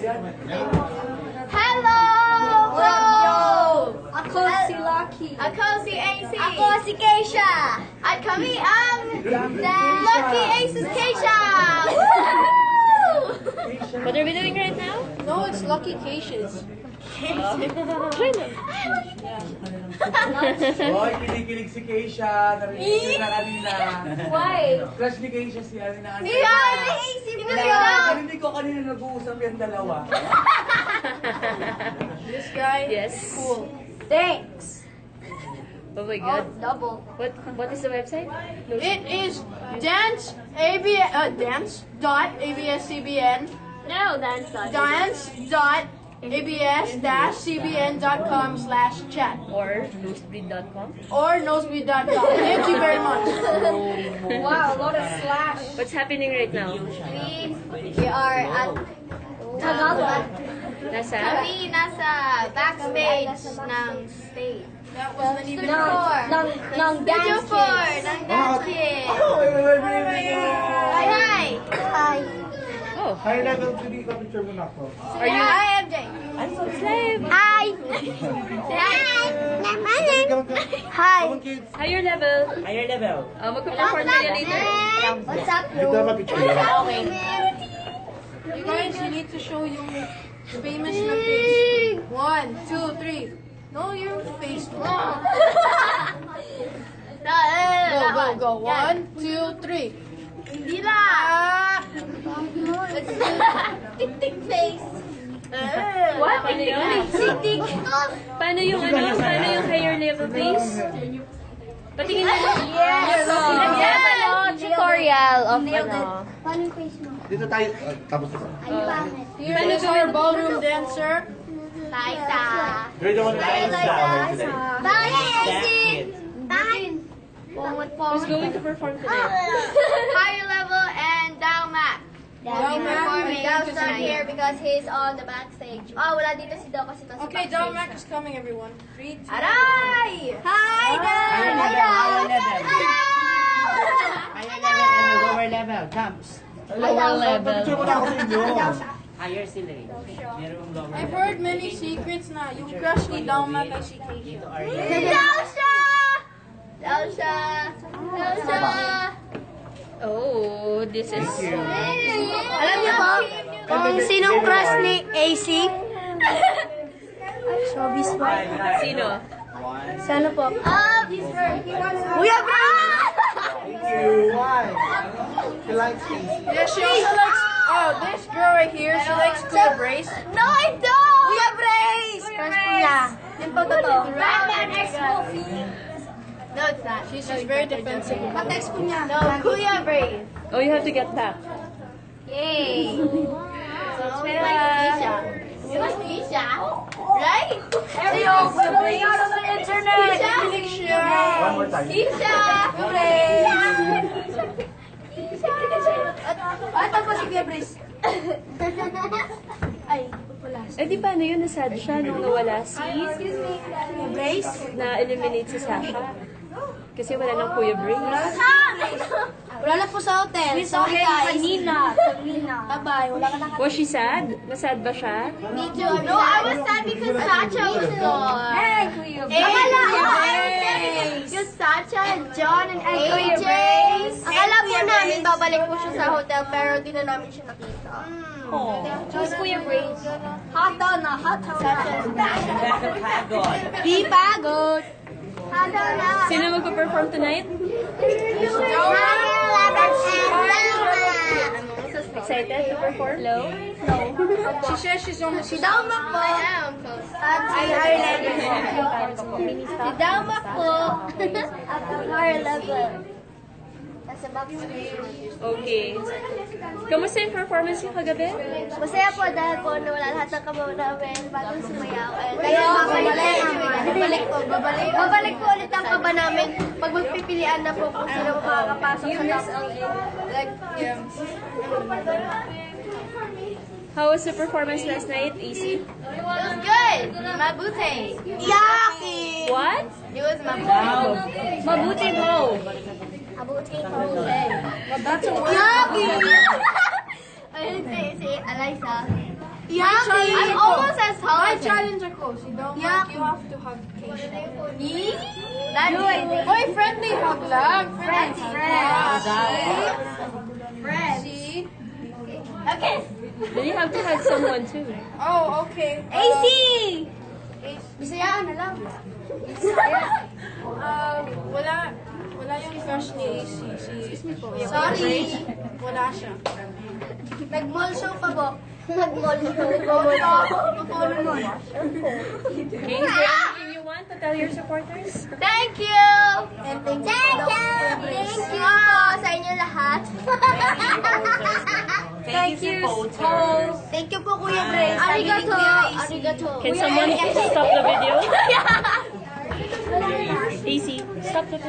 Hello! Ako si Lucky. Ako si AC. Ako si Keisha. At kami ang Lucky Aces Keisha! What are we doing right now? No, it's Lucky Keisha's. Hoy, kinikilig si Keisha. Narinig ko na kanina. Why? Crush ni Keisha si Alina. Si AC! Sino yun? Narinig ko kanina nag-uusap yung dalawa. This guy? Yes. Cool. Thanks. Oh my god. Double. What is the website? No. It is dance.abscbn No, that's not. dance.abs-cbn.com/chat Or nosebleed.com. or nosebleed.com. Thank you very much. Wow, a lot of slash. What's happening right now? We are at Tagalog. Nasa? Kami nasa backstage ng stage. That was the name Studio 4. ng Studio 4 ng Dance Kids. Hi! Hi! Oh. High level 3D ka picture mo na ako. Are you? Hi, MJ! I'm so slave. Hi! Hi! Higher level. Higher level. Magpa-perform tayo later. What's up, Dito na picture. Okay. You guys, you need to show yung famous na face. 1, 2, 3. No, your face. Go, go, go. 1, 2, 3. Hindi lang. Let's do Tik-tik face. What? Paano yun? Tik-tik. Paano yung higher level face? Patingin na. Yes. Tutorial of Paano yung face mo? Dito tayo. Tapos ito. Here is our ballroom dancer. Liza. You're the one who Bye, likes that one today. Bye, Bye. Who's going to perform tonight? Higher level and down Mac. Down Mac, Performing. we Dow's have to not see. here because he's on the backstage. Oh, wala dito si Daw kasi nasa Okay, backstage. Down Mac is coming, everyone. 3, 2, Aray! Hi, Dad! Higher level. Hello! Higher level and lower level. Jumps. Lower level. Picture mo na ako sa inyo. Higher sila eh. Merong lower I've heard many secrets na yung crush ni Down Mac ay si Keisha. Dito are Dausha! Dausha! Dausha! Oh, this is... Alam niyo po, kung sinong crush ni AC? Showbiz po. Sino? Sana po. Kuya Bra! Thank you. Why? She likes Casey. Yeah, she also likes, this girl right here, she likes Kuya Brace. No, I don't! Kuya Brace! Crush po niya. Yan po totoo. Batman X No, it's not. She's very defensive. Text po niya. No, Kuya Brace. Oh, you have to get back. Yay! So, she likes Keisha. She likes Keisha? Right? Everyone's going out on the internet! Keisha! One more time. Keisha! Keisha! Ito po si Kuya Brace. Ay, wala. Eh di paano yun? Nasad siya nung nawala si... Brace? Na-eliminate si Sasha. Kasi wala nang Kuya Brace. Wala na po sa hotel. Sorry guys. Kanina. Bye-bye. Wala ka na. Was she sad? Nasad ba siya? Me too. No, I was sad because Sacha was gone. Hey, Kuya Brace. Akala ko, I was sad because Sacha, John, and AJ. Akala po namin babalik po siya sa hotel pero di na namin siya nakita. Who's Kuya Brace? Hot daw na. Hot daw na. Di pagod. Hot daw na. Sino magpa-perform tonight? Excited to perform? Hello? She says she's almost... Si Dalma po. I am. At si higher level. Si Dalma po. At higher level. Nasa backstage. Okay. Kamusta yung performance niyo kagabi? Masaya po dahil po nawala lahat ng kabaw namin bagong sumayaw. Kaya babalik po ulit ang kaba namin pag magpipilian na po kung sino makakapasok sa top 3. Like, yeah. How was the performance last night, AC? It was good. Mabuti. Yaki. What? It was mabuti. Mabuti mo. Mabuti. That's a word. Yaki. Ayun si Eliza. Yaki. I challenge ako. Si Dong, Yeah. you have to hug Keisha. Daddy. Boy, friendly hug lang. Friends, friends. Friends. See? Okay. Then you have to hug someone too. Oh, okay. AC! Bisaya na lang. Wala yung crush ni AC. Sorry. Wala siya. Nag-mall show ka ba? Nag-mall show. Totoo naman. Okay, is there anything you want to tell your supporters? Thank you! And thank you! Thank you po sa inyo lahat. Thank you, supporters. Thank you po, Kuya Grace. Arigato. Arigato. Can someone stop the video? AC, stop the video.